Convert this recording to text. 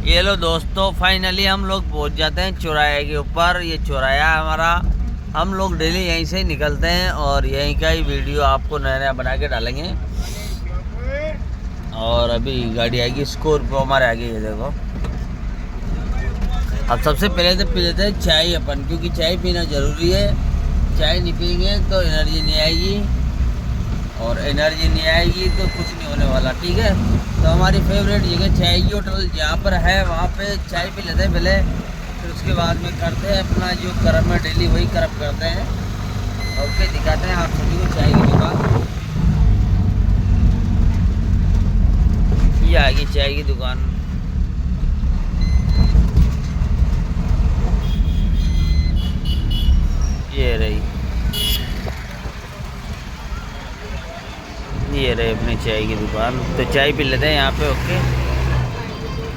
ये लो दोस्तों, फाइनली हम लोग पहुंच जाते हैं चौराहे के ऊपर। ये चौराहा हमारा, हम लोग डेली यहीं से ही निकलते हैं और यहीं का ही वीडियो आपको नया नया बना के डालेंगे। और अभी गाड़ी आएगी स्कॉर्पियो हमारे आगे, ये देखो। अब सबसे पहले तो पी लेते हैं चाय अपन, क्योंकि चाय पीना ज़रूरी है। चाय नहीं पियेंगे तो एनर्जी नहीं आएगी, और एनर्जी नहीं आएगी तो कुछ नहीं होने वाला, ठीक है। तो हमारी फेवरेट जगह चाय की होटल जहाँ पर है, वहाँ पे चाय पी लेते हैं पहले, फिर उसके बाद में करते हैं अपना जो कर्म है डेली, वही कर्म करते हैं। ओके, दिखाते हैं आप सभी को चाय की दुकान। ये आ गई चाय की दुकान। ये रही, ये रही अपनी चाय की दुकान। तो चाय पी लेते हैं यहाँ पे। ओके।